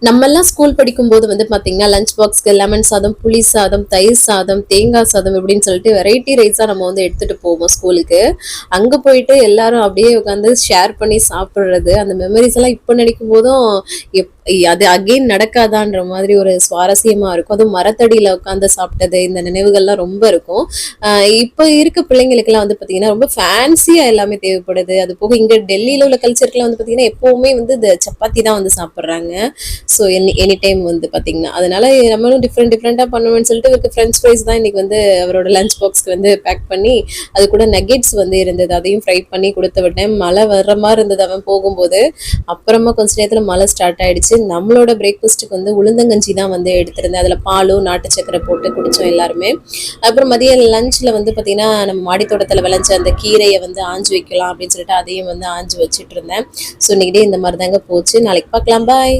நம்மலாம் ஸ்கூல் படிக்கும்போது வந்து பார்த்தீங்கன்னா, லஞ்ச் பாக்ஸ்க்கு லெமன் சாதம், புளி சாதம், தயிர் சாதம், தேங்காய் சாதம் இப்படின்னு சொல்லிட்டு வெரைட்டி ரைஸா நம்ம வந்து எடுத்துட்டு போவோம் ஸ்கூலுக்கு. அங்க போயிட்டு எல்லாரும் அப்படியே உட்காந்து ஷேர் பண்ணி சாப்பிடுறது, அந்த மெமரீஸ் எல்லாம் இப்ப நினைக்கும்போதும், எப் அது அகைன் நடக்காதான்ற மாதிரி ஒரு சுவாரஸ்யமா இருக்கும். அதுவும் மரத்தடியில உட்காந்து சாப்பிட்டது, இந்த நினைவுகள்லாம் ரொம்ப இருக்கும். அ இப்ப இருக்க பிள்ளைங்களுக்கெல்லாம் வந்து பார்த்தீங்கன்னா, ரொம்ப ஃபேன்சியா எல்லாமே தேவைப்படுது. அது போக இங்க டெல்லியில உள்ள கல்ச்சர்க்குலாம் வந்து பார்த்தீங்கன்னா, எப்பவுமே வந்து இந்த சப்பாத்தி தான் வந்து சாப்பிடுறாங்க. ஸோ எனி டைம் வந்து பார்த்தீங்கன்னா, அதனால நம்மளும் டிஃப்ரெண்ட்டா பண்ணுவேன்னு சொல்லிட்டு இவருக்கு ஃப்ரெஞ்ச் ஃப்ரைஸ் தான் இன்னைக்கு வந்து அவரோட லஞ்ச் பாக்ஸ்க்கு வந்து பேக் பண்ணி, அது கூட நக்கெட்ஸ் வந்து இருந்தது. அதையும் ஃப்ரை பண்ணி குடுத்து விட்டேன். மழை வர்ற மாரி இருந்தது அவன் போகும்போது. அப்புறமா கொஞ்ச நேரத்தில மழை ஸ்டார்ட் ஆயிடுச்சு. நம்மளோட பிரேக்ஃபாஸ்ட்டுக்கு வந்து உளுந்தங்கஞ்சி தான் வந்து எடுத்திருந்தேன். அதில பாலும், நாட்டு சர்க்கரை போட்டு குடிச்சோம் எல்லாருமே. அப்புறம் மதியம் லஞ்ச்ல வந்து பார்த்தீங்கன்னா, நம்ம மாடி தோட்டத்தில விளைஞ்ச அந்த கீரைய வந்து ஆஞ்சு வைக்கலாம் அப்படின்னு சொல்லிட்டு அதையும் வந்து ஆஞ்சு வச்சுட்டு இருந்தேன். ஸோ இன்னைக்கு டே இந்த மாரி தாங்க போச்சு. நாளைக்கு பார்க்கலாம். பாய்.